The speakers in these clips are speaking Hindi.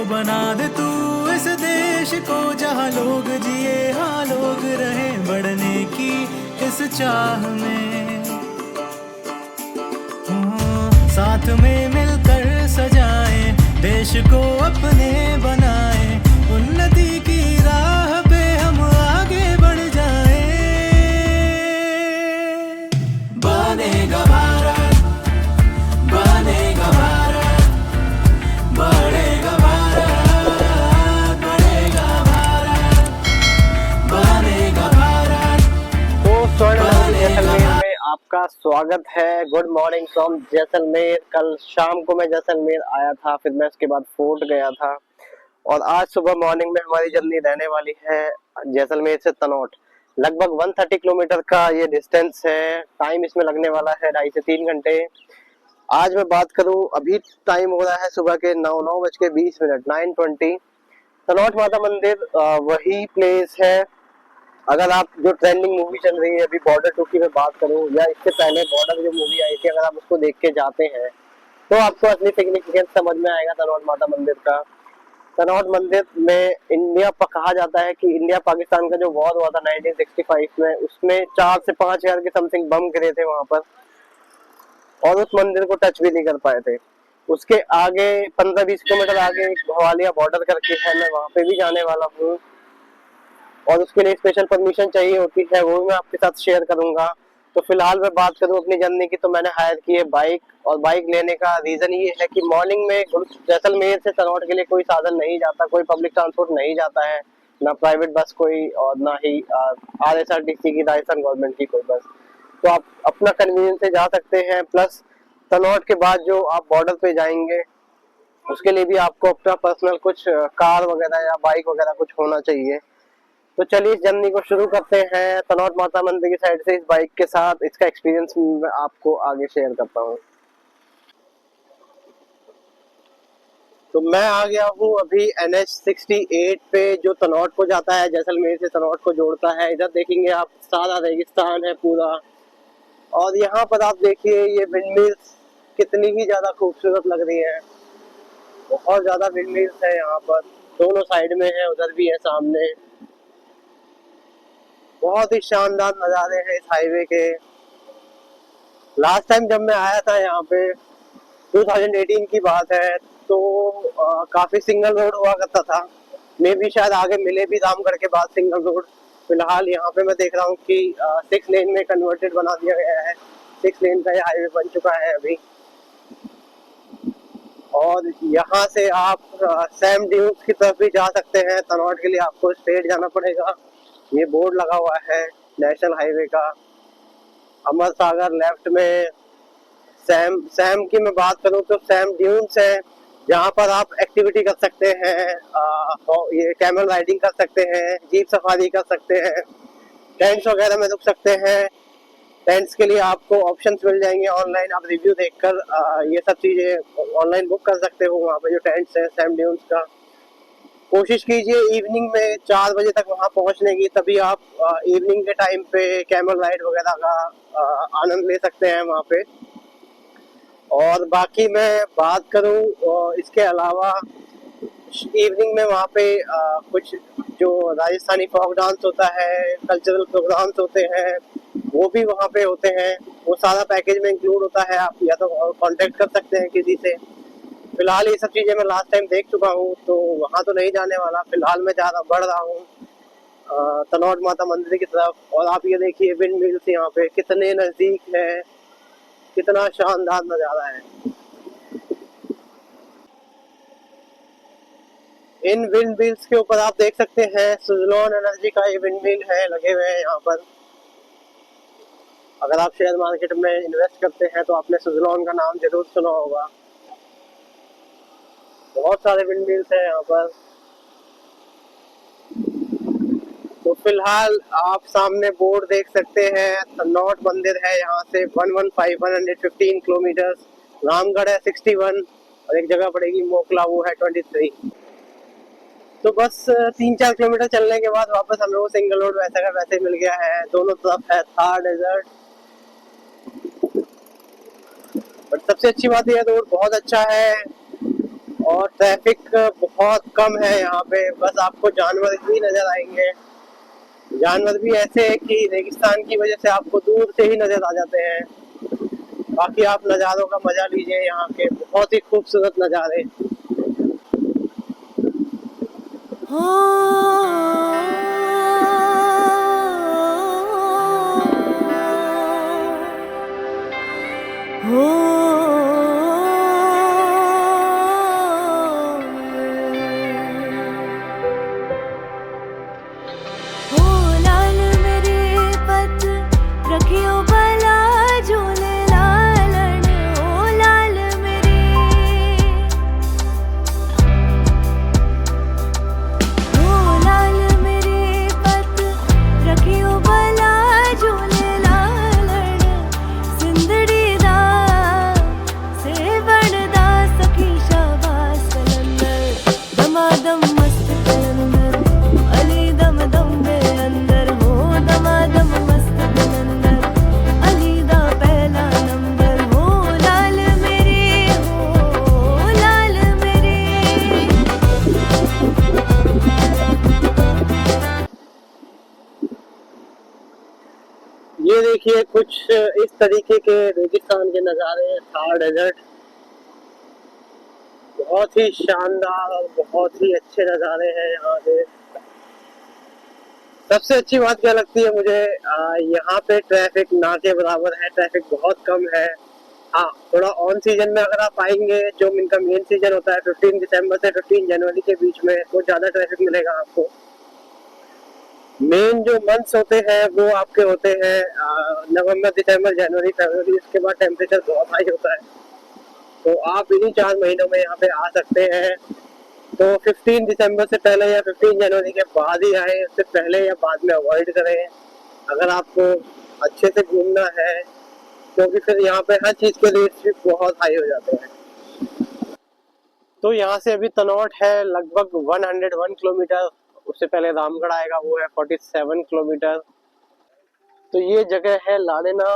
बना दे तू इस देश को जहाँ लोग जिए, हाँ लोग रहे बढ़ने की इस चाह में। साथ में मिलकर सजाए देश को अपने बनाए, उन्नति की राह पे हम आगे बढ़ जाए। बनेगा भारत, बनेगा भारत, बढ़ेगा भारत, बढ़ेगा भारत, बनेगा भारत। तो स्वर्ण जैसलमेर में आपका स्वागत है। Good morning from Jaisalmer. कल शाम को मैं जैसलमेर आया था, फिर मैं उसके बाद फोर्ट गया था और आज सुबह मॉर्निंग में हमारी जर्नी रहने वाली है जैसलमेर से तनोट। लगभग 130 किलोमीटर का ये डिस्टेंस है। टाइम इसमें लगने वाला है 2.5 से 3 घंटे। आज मैं बात करूं, अभी टाइम हो रहा है सुबह के 9:20 9:20। तनोट माता मंदिर वही प्लेस है। अगर आप जो ट्रेंडिंग मूवी चल रही है अभी बॉर्डर 2 की मैं बात करूं, या इससे पहले बॉर्डर जो मूवी आई थी, अगर आप उसको देख के जाते हैं तो आपको असली सिग्निफिकेंस समझ में आएगा तनोट माता मंदिर का। तनोट मंदिर में कहा जाता है कि इंडिया पाकिस्तान का जो वॉर हुआ था 1965 में, उसमें 4 से 5 हजार के समथिंग बम गिरे थे वहां पर और उस मंदिर को टच भी नहीं कर पाए थे। उसके आगे 15-20 किलोमीटर आगे भवालिया बॉर्डर करके है, मैं वहां पे भी जाने वाला हूँ और उसके लिए स्पेशल परमिशन चाहिए होती है, वो मैं आपके साथ शेयर करूंगा। तो फिलहाल मैं बात करूं अपनी जर्नी की, तो मैंने हायर की है बाइक, और बाइक लेने का रीजन ये है कि मॉर्निंग में जैसलमेर से तनोट के लिए कोई साधन नहीं जाता, कोई पब्लिक ट्रांसपोर्ट नहीं जाता है, ना प्राइवेट बस कोई और ना ही RSRTC की, राजस्थान गवर्नमेंट की कोई बस। तो आप अपना कन्वीनियंस से जा सकते हैं। प्लस तनोट के बाद जो आप बॉर्डर पे जाएंगे उसके लिए भी आपको अपना पर्सनल कुछ कार वगैरह या बाइक वगैरह कुछ होना चाहिए। तो चलिए इस जर्नी को शुरू करते हैं तनोट माता मंदिर की साइड से इस बाइक के साथ। इसका एक्सपीरियंस मैं आपको आगे शेयर करता हूँ। तो मैं आ गया हूँ अभी NH 68 पे, जो तनोट को जाता है, जैसलमेर से तनोट को जोड़ता है। इधर देखेंगे आप सारा रेगिस्तान है पूरा, और यहाँ पर आप देखिए ये विंडमिल्स कितनी ही ज्यादा खूबसूरत लग रही है। बहुत ज्यादा विंडमिल्स है यहाँ पर, दोनों साइड में है, उधर भी है सामने। बहुत ही शानदार नज़ारे हैं इस हाईवे के। लास्ट टाइम जब मैं आया था यहाँ पे 2018 की बात है, तो काफी सिंगल रोड हुआ करता था। मे भी शायद आगे मिले भी रामगढ़ के बाद सिंगल रोड। फिलहाल यहाँ पे मैं देख रहा हूँ कि 6 लेन में कन्वर्टेड बना दिया गया है। 6 लेन का ये हाईवे बन चुका है अभी। और यहाँ से आप सैम ड्यून्स की तरफ भी जा सकते हैं। तनोट के लिए आपको स्ट्रेट जाना पड़ेगा। ये बोर्ड लगा हुआ है नेशनल हाईवे का। अमर सागर लेफ्ट में। सैम की मैं बात करूं तो सैम ड्यून्स है, जहां पर आप एक्टिविटी कर सकते हैं। ये कैमल राइडिंग कर सकते हैं, जीप सफारी कर सकते हैं, टेंट्स वगैरह में रुक सकते हैं। टेंट्स के लिए आपको ऑप्शंस मिल जाएंगे ऑनलाइन, आप रिव्यू देखकर ये सब चीजें ऑनलाइन बुक कर सकते हो। वहाँ पे जो टेंट्स है सैम ड्यून्स का, कोशिश कीजिए इवनिंग में 4 बजे तक वहां पहुंचने की, तभी आप इवनिंग के टाइम पे कैमल राइड वगैरह का आनंद ले सकते हैं वहां पे। और बाकी मैं बात करूं इसके अलावा इवनिंग में वहाँ पे कुछ जो राजस्थानी फोक डांस होता है, कल्चरल प्रोग्राम्स होते हैं, वो भी वहाँ पे होते हैं। वो सारा पैकेज में इंक्लूड होता है। आप या तो कांटेक्ट कर सकते हैं किसी से। फिलहाल ये सब चीजें मैं लास्ट टाइम देख चुका हूँ, तो वहाँ तो नहीं जाने वाला। फिलहाल मैं बढ़ रहा हूँ तनोट माता मंदिर की तरफ। और आप ये देखिए विंड मिल्स यहाँ पे कितने नजदीक है, कितना शानदार नजारा है। इन विंड मिल्स के ऊपर आप देख सकते हैं सुजलॉन एनर्जी का ये विंड मिल है, लगे हुए हैं यहाँ पर। अगर आप शेयर मार्केट में इन्वेस्ट करते हैं तो आपने सुजलॉन का नाम जरूर सुना होगा। बहुत सारे विंड मिल्स हैं यहाँ पर। तो फिलहाल आप सामने बोर्ड देख सकते हैं, तनोट मंदिर है यहाँ से 115 किलोमीटर। रामगढ़ है 61, और एक जगह पड़ेगी मोकला, वो है 23। तो बस 3-4 किलोमीटर चलने के बाद वापस हमें वो सिंगल रोड वैसे का वैसे मिल गया है। दोनों तरफ है थार डेजर्ट। बट सबसे अच्छी बात यह रोड बहुत अच्छा है। और ट्रैफिक बहुत कम है यहाँ पे, बस आपको जानवर ही नजर आएंगे। जानवर भी ऐसे है कि रेगिस्तान की वजह से आपको दूर से ही नजर आ जाते हैं। बाकी आप नज़ारों का मजा लीजिए, यहाँ के बहुत ही खूबसूरत नज़ारे। लाल मेरे पत रखियो भला झूले लालन, ओ लाल मेरे, ओ लाल मेरे पत रखियो भला झूले लालन, सिंदड़ी दा सेवण दा सखी शाबाश कलंदर, दमादम मस्त कलंदर, अली दम दम दे अंदर हो, दमादम मस्त कलंदर, अली दा पहला नंबर हो, लाल मेरे हो, लाल मेरे। ये देखिए कुछ इस तरीके के रेगिस्तान के नज़ारे, थार डेजर्ट, बहुत ही शानदार और बहुत ही अच्छे नज़ारे हैं यहाँ पे। सबसे अच्छी बात क्या लगती है मुझे, यहाँ पे ट्रैफिक ना के बराबर है, ट्रैफिक बहुत कम है। हाँ, थोड़ा ऑन सीजन में अगर आप आएंगे, जो इनका मेन सीजन होता है 15 दिसंबर से 15 जनवरी के बीच में, तो ज़्यादा ट्रैफिक मिलेगा आपको। मेन जो मंथ्स होते हैं वो आपके होते हैं नवंबर, दिसंबर, जनवरी, फरवरी। इसके बाद टेम्परेचर बहुत हाई होता है, तो आप इन्हीं 4 महीनों में यहाँ पे आ सकते हैं। तो 15 दिसंबर से पहले या 15 जनवरी के बाद ही आए, उससे पहले या बाद में अवॉइड करें अगर आपको अच्छे से घूमना है, क्योंकि फिर यहाँ पे हर चीज़ के रेट्स भी बहुत हाई हो जाते हैं। तो यहाँ से अभी तनौट है लगभग 101 किलोमीटर, उससे पहले रामगढ़ आएगा, वो है 47 किलोमीटर। तो ये जगह है लाड़ेना।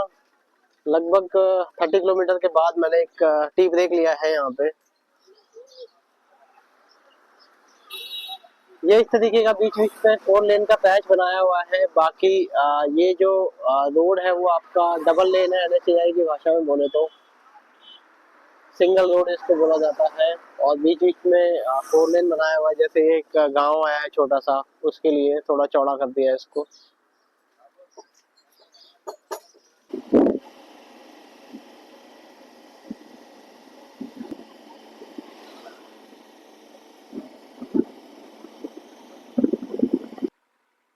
लगभग 30 किलोमीटर के बाद मैंने एक टी ब्रेक लिया है यहाँ पे। ये इस तरीके का बीच बीच में 4 लेन का पैच बनाया हुआ है। बाकी ये जो रोड है वो आपका डबल लेन है, NHAI की भाषा में बोले तो सिंगल रोड इसको बोला जाता है। और बीच बीच में 4 लेन बनाया हुआ है, जैसे एक गांव आया है छोटा सा, उसके लिए थोड़ा चौड़ा कर दिया है इसको।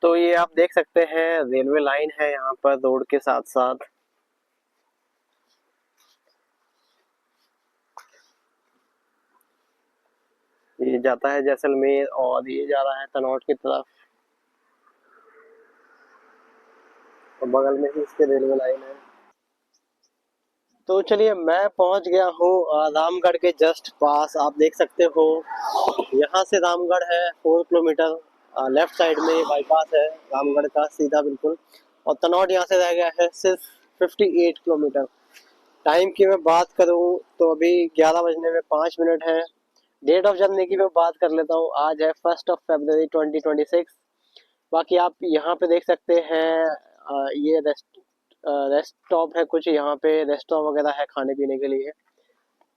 तो ये आप देख सकते हैं रेलवे लाइन है यहाँ पर रोड के साथ साथ। ये जाता है जैसलमेर और ये जा रहा है तनौट की तरफ, और बगल में ही इसके रेलवे लाइन है। तो चलिए मैं पहुंच गया हूँ रामगढ़ के जस्ट पास। आप देख सकते हो यहाँ से रामगढ़ है 4 किलोमीटर, लेफ्ट साइड में बाईपास है रामगढ़ का सीधा बिल्कुल। और तनौट यहाँ से रह गया है सिर्फ 58 किलोमीटर। टाइम की मैं बात करूँ तो अभी 11 बजने में 5 मिनट है। डेट ऑफ जर्नी की मैं बात कर लेता हूँ, आज है 1 फरवरी 2026। बाकी आप यहाँ पे देख सकते हैं ये रेस्ट स्टॉप है, कुछ यहाँ पे रेस्टोरेंट वगैरह है खाने पीने के लिए।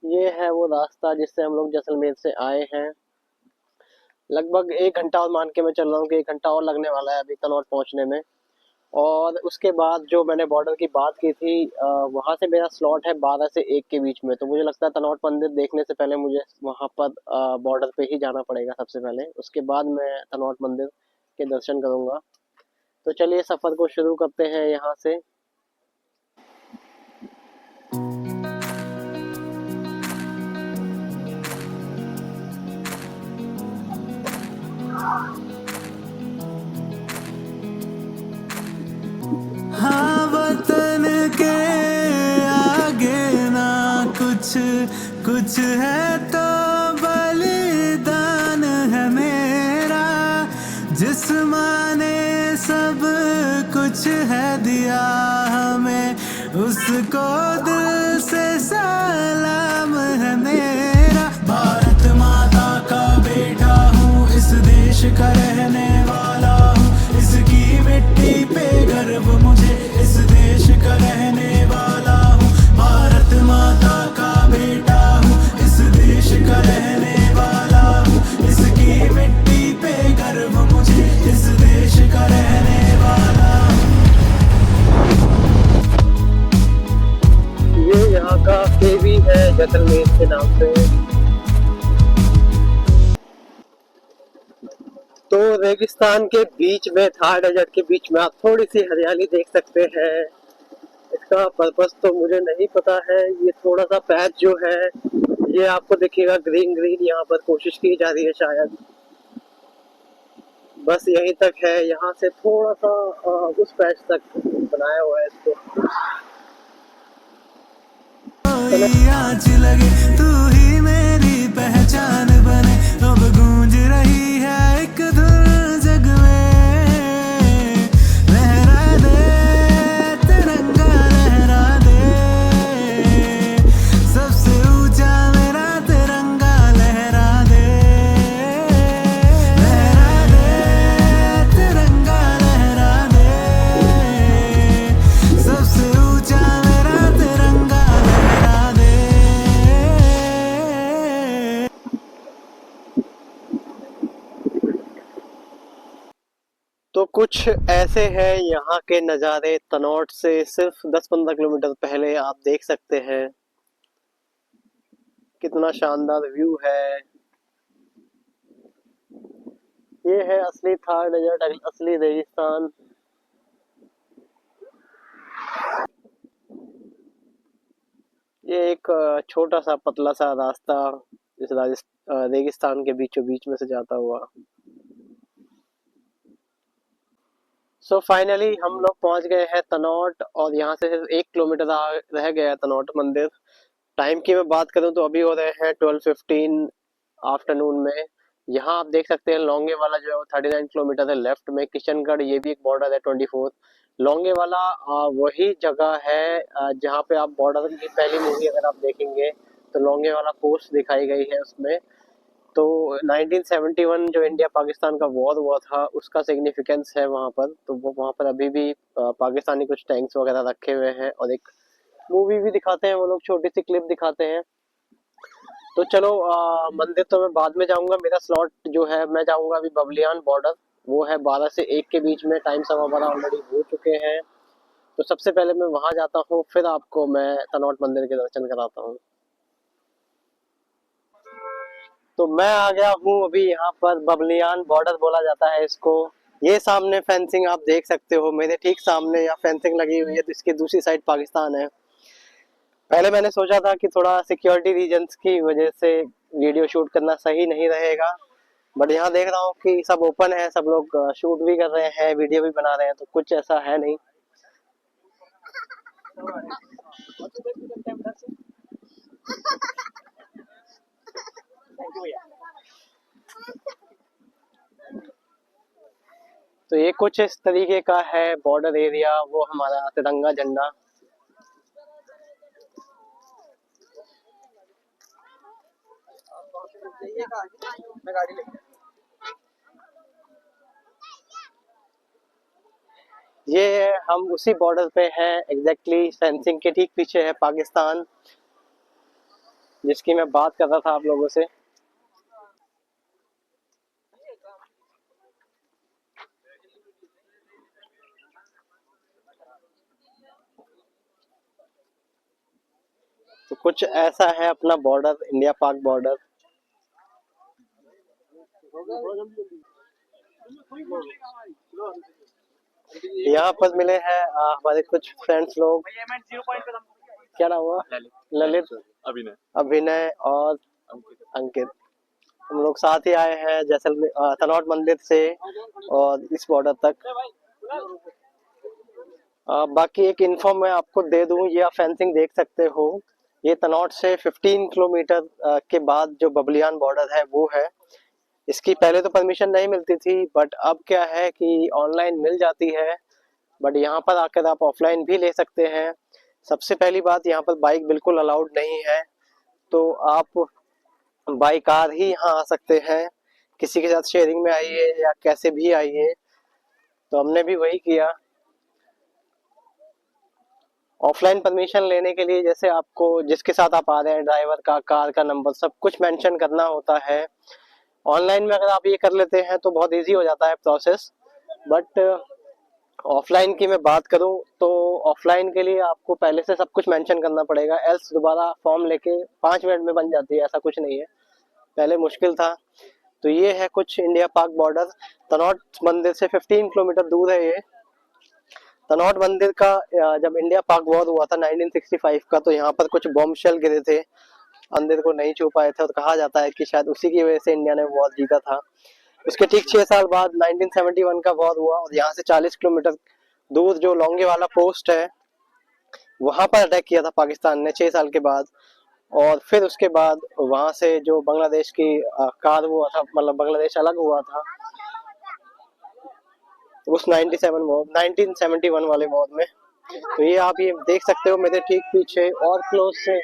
ये है वो रास्ता जिससे हम लोग जैसलमेर से आए हैं। लगभग 1 घंटा और मान के मैं चल रहा हूँ कि 1 घंटा और लगने वाला है अभी तनौट पहुँचने में। और उसके बाद जो मैंने बॉर्डर की बात की थी, वहाँ से मेरा स्लॉट है 12 से 1 के बीच में। तो मुझे लगता है तनौट मंदिर देखने से पहले मुझे वहाँ पर बॉर्डर पे ही जाना पड़ेगा सबसे पहले, उसके बाद मैं तनौट मंदिर के दर्शन करूँगा। तो चलिए सफ़र को शुरू करते हैं यहाँ से। हाँ, वतन के आगे ना कुछ कुछ है तो बलिदान है मेरा। जिस्माने सब कुछ है दिया हमें, उसको दिल से सलाम है मेरा। भारत माँ तो रेगिस्तान के बीच में, थार डेजर्ट के बीच में आप थोड़ी सी हरियाली देख सकते हैं। इसका पर्पस तो मुझे नहीं पता है। ये थोड़ा सा पैच जो है ये आपको दिखेगा ग्रीन ग्रीन, यहाँ पर कोशिश की जा रही है शायद। बस यहीं तक है, यहाँ से थोड़ा सा उस पैच तक बनाया हुआ है इसको। कोई आँच लगे तू ही मेरी पहचान बने, अब गूंज रही है एक धुन जग में। लहरा दे तिरंगा लहरा दे, सबसे ऊंचा मेरा तिरंगा लहरा दे। लहरा दे तिरंगा लहरा दे, सबसे ऊंचा मेरा तिरंगा लहरा दे। तो कुछ ऐसे हैं यहाँ के नज़ारे। तनौट से सिर्फ 10-15 किलोमीटर पहले आप देख सकते हैं कितना शानदार व्यू है। ये है असली थार डेजर्ट, असली रेगिस्तान। ये एक छोटा सा पतला सा रास्ता इस रेगिस्तान के बीचों बीच में से जाता हुआ। सो फाइनली हम लोग पहुंच गए हैं तनौट, और यहाँ से सिर्फ 1 किलोमीटर रह गया है तनौट मंदिर। टाइम की मैं बात करूं तो अभी हो रहे हैं 12:15 आफ्टरनून में। यहाँ आप देख सकते हैं लोंगे वाला जो है वो 39 किलोमीटर है लेफ्ट में। किशनगढ़ ये भी एक बॉर्डर है 24। लोंगे वाला वही जगह है जहाँ पे आप बॉर्डर की पहली मूवी अगर आप देखेंगे तो लोंगे वाला पोस्ट दिखाई गई है उसमें। तो 1971 जो इंडिया पाकिस्तान का वॉर हुआ था उसका सिग्निफिकेंस है वहाँ पर। तो वो वहाँ पर अभी भी पाकिस्तानी कुछ टैंक्स वगैरह रखे हुए हैं, और एक मूवी भी दिखाते हैं वो लोग, छोटी सी क्लिप दिखाते हैं। तो चलो मंदिर तो मैं बाद में जाऊंगा। मेरा स्लॉट जो है मैं जाऊंगा अभी बबलियान बॉर्डर, वो है 12 से 1 के बीच में। टाइम सवा 12 ऑलरेडी हो चुके हैं। तो सबसे पहले मैं वहां जाता हूँ, फिर आपको मैं तनौट मंदिर के दर्शन कराता हूँ। तो मैं आ गया हूँ अभी यहाँ पर, बबलियान बॉर्डर बोला जाता है इसको। ये सामने फेंसिंग आप देख सकते हो, मेरे ठीक सामने यहाँ फेंसिंग लगी हुई है, तो इसकी दूसरी साइड पाकिस्तान है। पहले मैंने सोचा था कि थोड़ा सिक्योरिटी रीजंस की वजह से वीडियो शूट करना सही नहीं रहेगा, बट यहाँ देख रहा हूँ कि सब ओपन है, सब लोग शूट भी कर रहे हैं, वीडियो भी बना रहे हैं, तो कुछ ऐसा है नहीं। तो ये कुछ इस तरीके का है बॉर्डर एरिया, वो हमारा तिरंगा झंडा। ये हम उसी बॉर्डर पे हैं एग्जैक्टली, फेंसिंग के ठीक पीछे है पाकिस्तान, जिसकी मैं बात कर रहा था आप लोगों से। तो कुछ ऐसा है अपना बॉर्डर, इंडिया पाक बॉर्डर। यहाँ पर मिले हैं हमारे कुछ फ्रेंड्स लोग। क्या नाम हुआ? ललित, अभिनय और अंकित। हम लोग साथ ही आए हैं जैसलमेर तनौट मंदिर से और इस बॉर्डर तक। बाकी एक इन्फॉर्म मैं आपको दे दूं, ये आप फेंसिंग देख सकते हो, ये तनौट से 15 किलोमीटर के बाद जो बबलियान बॉर्डर है वो है। इसकी पहले तो परमिशन नहीं मिलती थी, बट अब क्या है कि ऑनलाइन मिल जाती है, बट यहाँ पर आकर आप ऑफलाइन भी ले सकते हैं। सबसे पहली बात, यहाँ पर बाइक बिल्कुल अलाउड नहीं है, तो आप बाई कार ही यहाँ आ सकते हैं। किसी के साथ शेयरिंग में आइए या कैसे भी आइए, तो हमने भी वही किया। ऑफलाइन परमिशन लेने के लिए जैसे आपको जिसके साथ आप आ रहे हैं, ड्राइवर का, कार का नंबर, सब कुछ मेंशन करना होता है। ऑनलाइन में अगर आप ये कर लेते हैं तो बहुत इजी हो जाता है प्रोसेस, बट ऑफलाइन की मैं बात करूं तो ऑफलाइन के लिए आपको पहले से सब कुछ मेंशन करना पड़ेगा, एल्स दोबारा फॉर्म लेके 5 मिनट में बन जाती है, ऐसा कुछ नहीं है। पहले मुश्किल था, तो ये है कुछ इंडिया पाक बॉर्डर। तनौट मंदिर से 15 किलोमीटर दूर है ये। तनौट मंदिर का जब इंडिया पाक वॉर हुआ था 1965 का, तो यहाँ पर कुछ बॉम्ब शेल गिरे थे, मंदिर को नहीं छू पाए थे, और कहा जाता है कि शायद उसी की वजह से इंडिया ने वॉर जीता था। उसके ठीक 6 साल बाद 1971 का वॉर हुआ, और यहाँ से 40 किलोमीटर दूर जो लौंगे वाला पोस्ट है वहां पर अटैक किया था पाकिस्तान ने 6 साल के बाद। और फिर उसके बाद वहां से जो बांग्लादेश की कार हुआ था, मतलब बांग्लादेश अलग हुआ था उस 1971 वाले वॉर में। तो ये आप ये देख सकते हो मेरे ठीक पीछे और क्लोज से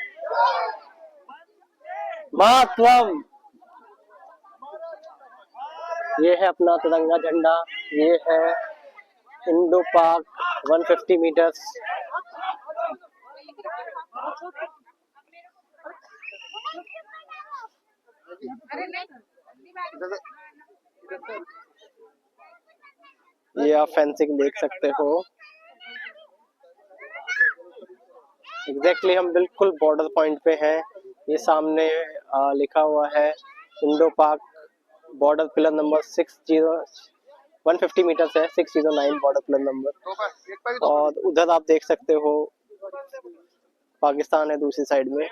मातरम, ये है अपना तिरंगा झंडा, ये है इंडो पाक 150 मीटर्स। ये आप फेंसिंग देख सकते हो। एग्जैक्टली हम बिल्कुल बॉर्डर पॉइंट पे हैं। ये सामने लिखा हुआ है इंडो पाक बॉर्डर पिलर नंबर 150 मीटर है, 609 बॉर्डर पिलर नंबर। और उधर आप देख सकते हो पाकिस्तान है दूसरी साइड में।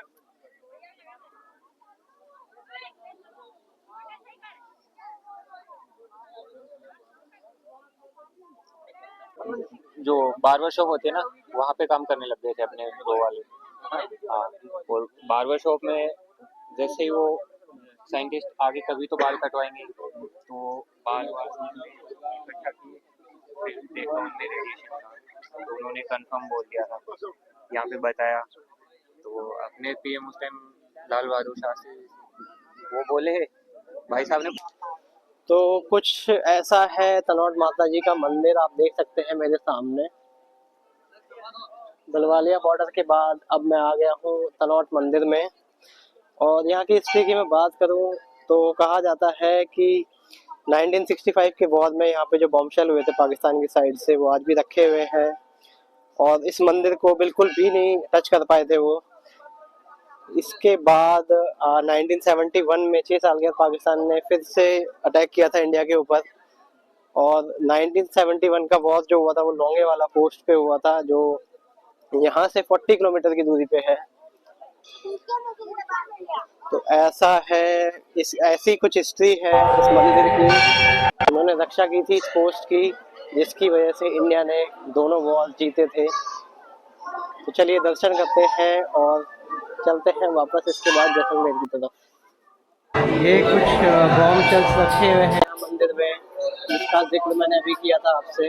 जो बार्बर शॉप होती है ना, वहाँ पे काम करने लग गए थे अपने दो वाले। हाँ, और बार्बर शॉप में जैसे ही वो साइंटिस्ट आगे कभी तो बाल कटवाएंगे, तो बाल इकट्ठा किए, फिर देखा उनमें रेडिएशन था, तो उन्होंने कंफर्म बोल दिया था, यहाँ पे बताया। तो अपने पीएम उस टाइम लाल बहादुर शास्त्री, वो बोले भाई साहब ने। तो कुछ ऐसा है तनौट माता जी का मंदिर, आप देख सकते हैं मेरे सामने। बलवालिया बॉर्डर के बाद अब मैं आ गया हूँ तनौट मंदिर में। और यहाँ की हिस्ट्री की मैं बात करूँ तो कहा जाता है कि 1965 के वॉर में यहाँ पे जो बॉम्बशेल हुए थे पाकिस्तान की साइड से, वो आज भी रखे हुए हैं, और इस मंदिर को बिल्कुल भी नहीं टच कर पाए थे वो। इसके बाद 1971 में 6 साल के बाद पाकिस्तान ने फिर से अटैक किया था इंडिया के ऊपर। और 1971 का वॉर जो हुआ था वो लौंगे वाला पोस्ट पे हुआ था, जो यहाँ से 40 किलोमीटर की दूरी पे है। तो ऐसा है, इस ऐसी कुछ हिस्ट्री है इस मंदिर की। उन्होंने रक्षा की थी इस पोस्ट की, जिसकी वजह से इंडिया ने दोनों वॉर जीते थे। तो चलिए दर्शन करते हैं और चलते हैं वापस इसके बाद जैसलमेर की तरफ। ये कुछ बॉम्ब शेल्स रखे हुए हैं मंदिर में, जिसका जिक्र मैंने अभी किया था आपसे।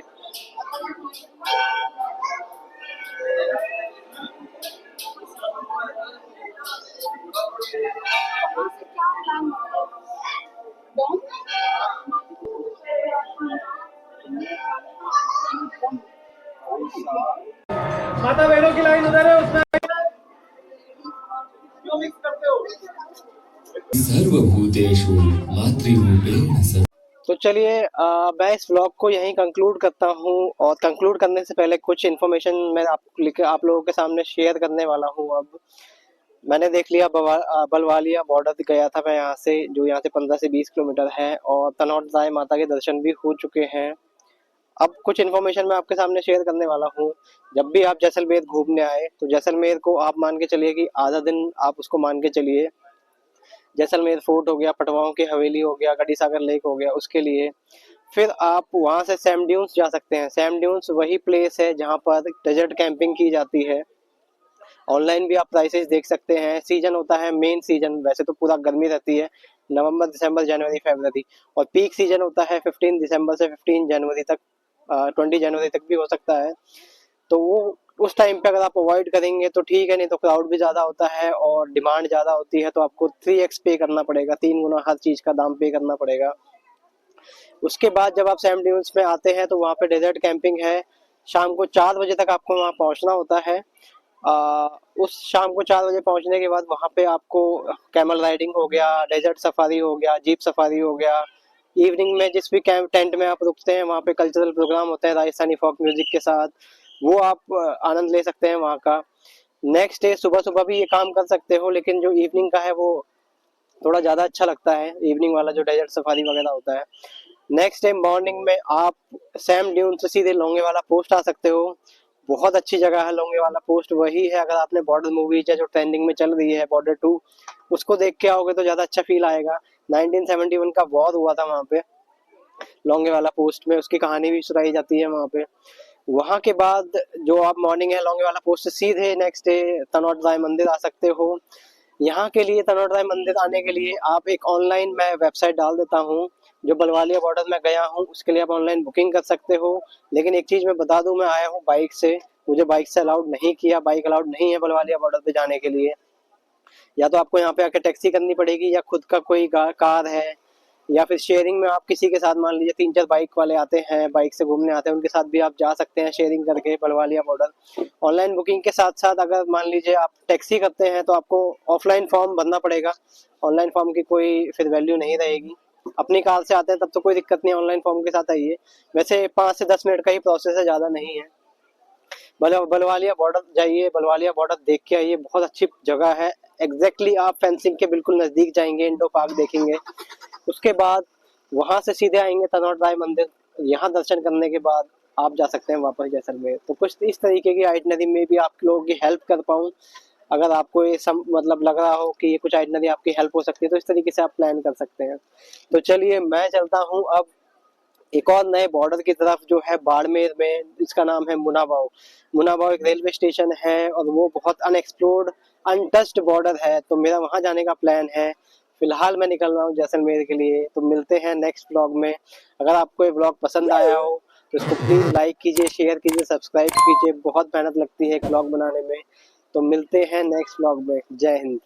माता बहनों की लाइन उधर है, उसमें क्यों मिक्स करते हो? सर्वभूतेषु मातृरूपेण सर्व। तो चलिए मैं इस व्लॉग को यहीं कंक्लूड करता हूँ, और कंक्लूड करने से पहले कुछ इन्फॉर्मेशन मैं आप लोगों के सामने शेयर करने वाला हूँ। अब मैंने देख लिया बलवालिया बॉर्डर गया था मैं यहाँ से, जो यहाँ से 15 से 20 किलोमीटर है, और तनौट साई माता के दर्शन भी हो चुके हैं। अब कुछ इन्फॉर्मेशन मैं आपके सामने शेयर करने वाला हूँ। जब भी आप जैसलमेर घूमने आए तो जैसलमेर को आप मान के चलिए कि आधा दिन आप उसको मान के चलिए। जैसलमेर फोर्ट हो गया, पटवाओं की हवेली हो गया, गड्डी सागर लेक हो गया, उसके लिए फिर आप वहाँ से सैम ड्यून्स जा सकते हैं। सैम ड्यून्स वही प्लेस है जहाँ पर डेजर्ट कैंपिंग की जाती है। ऑनलाइन भी आप प्राइसेस देख सकते हैं। सीजन होता है मेन सीजन, वैसे तो पूरा गर्मी रहती है, नवंबर दिसंबर जनवरी फरवरी, और पीक सीजन होता है 15 दिसंबर से 15 जनवरी तक, 20 जनवरी तक भी हो सकता है। तो वो उस टाइम पे अगर आप अवॉइड करेंगे तो ठीक है, नहीं तो क्राउड भी ज़्यादा होता है और डिमांड ज़्यादा होती है, तो आपको 3x पे करना पड़ेगा, 3 गुना हर चीज़ का दाम पे करना पड़ेगा। उसके बाद जब आप सैम ड्यून्स में आते हैं तो वहाँ पे डेजर्ट कैंपिंग है। शाम को 4 बजे तक आपको वहाँ पहुँचना होता है। उस शाम को 4 बजे पहुँचने के बाद वहाँ पे आपको कैमल राइडिंग हो गया, डेजर्ट सफारी हो गया, जीप सफारी हो गया। इवनिंग में जिस भी कैंप टेंट में आप रुकते हैं वहाँ पे कल्चरल प्रोग्राम होता है राजस्थानी फोक म्यूजिक के साथ, वो आप आनंद ले सकते हैं वहाँ का। नेक्स्ट डे सुबह सुबह भी ये काम कर सकते हो, लेकिन जो इवनिंग का है वो थोड़ा ज़्यादा अच्छा लगता है इवनिंग वाला जो डेजर्ट सफारी वगैरह होता है। नेक्स्ट डे मॉर्निंग में आप सैम ड्यून से सीधे लोंगे वाला पोस्ट आ सकते हो। बहुत अच्छी जगह है लोंगे वाला पोस्ट, वही है अगर आपने बॉर्डर मूवीज जो ट्रेंडिंग में चल रही है बॉर्डर 2 उसको देख के आओगे तो ज़्यादा अच्छा फील आएगा। 1971 का वॉर हुआ था वहाँ पे लोंगे वाला पोस्ट में, उसकी कहानी भी सुनाई जाती है वहाँ पे। वहाँ के बाद जो आप मॉर्निंग है लोंगे वाला पोस्ट से सीधे नेक्स्ट डे तनोट राय मंदिर आ सकते हो। यहाँ के लिए तनोट राय मंदिर आने के लिए आप एक ऑनलाइन मैं वेबसाइट डाल देता हूँ, जो बलवालिया बॉर्डर में गया हूँ उसके लिए आप ऑनलाइन बुकिंग कर सकते हो। लेकिन एक चीज़ मैं बता दूँ, मैं आया हूँ बाइक से, मुझे बाइक से अलाउड नहीं किया, बाइक अलाउड नहीं है बलवालिया बॉर्डर पे जाने के लिए। या तो आपको यहाँ पे आके टैक्सी करनी पड़ेगी या खुद का कोई कार है, या फिर शेयरिंग में आप किसी के साथ मान लीजिए 3-4 बाइक वाले आते हैं, बाइक से घूमने आते हैं, उनके साथ भी आप जा सकते हैं शेयरिंग करके बलवालिया बॉर्डर। ऑनलाइन बुकिंग के साथ साथ अगर मान लीजिए आप टैक्सी करते हैं तो आपको ऑफलाइन फॉर्म भरना पड़ेगा, ऑनलाइन फॉर्म की कोई फिर वैल्यू नहीं रहेगी। अपनी कार से आते हैं तब तो कोई दिक्कत नहीं, ऑनलाइन फॉर्म के साथ आइए। वैसे 5 से 10 मिनट का ही प्रोसेस है, ज़्यादा नहीं है। बलवालिया बॉर्डर जाइए, बलवालिया बॉर्डर देख के आइए, बहुत अच्छी जगह है। एग्जैक्टली आप फेंसिंग के बिल्कुल नज़दीक जाएंगे, इंडो पार्क देखेंगे। उसके बाद वहां से सीधे आएंगे तनोट राय मंदिर, यहाँ दर्शन करने के बाद आप जा सकते हैं वापस जैसलमेर। तो कुछ इस तरीके की आइटनरी में भी आप लोगों की हेल्प कर पाऊँ, अगर आपको ये मतलब लग रहा हो कि ये कुछ आइटनरी आपकी हेल्प हो सकती है तो इस तरीके से आप प्लान कर सकते हैं। तो चलिए मैं चलता हूँ अब एक और नए बॉर्डर की तरफ जो है बाड़मेर में, इसका नाम है मुनाबाव। मुनाबाव एक रेलवे स्टेशन है और वो बहुत अनएक्सप्लोर्ड अनटच्ड बॉर्डर है, तो मेरा वहां जाने का प्लान है। फिलहाल मैं निकल रहा हूँ जैसलमेर के लिए, तो मिलते हैं नेक्स्ट ब्लॉग में। अगर आपको ये ब्लॉग पसंद आया हो तो इसको प्लीज़ लाइक कीजिए, शेयर कीजिए, सब्सक्राइब कीजिए, बहुत मेहनत लगती है एक ब्लॉग बनाने में। तो मिलते हैं नेक्स्ट ब्लॉग में। जय हिंद।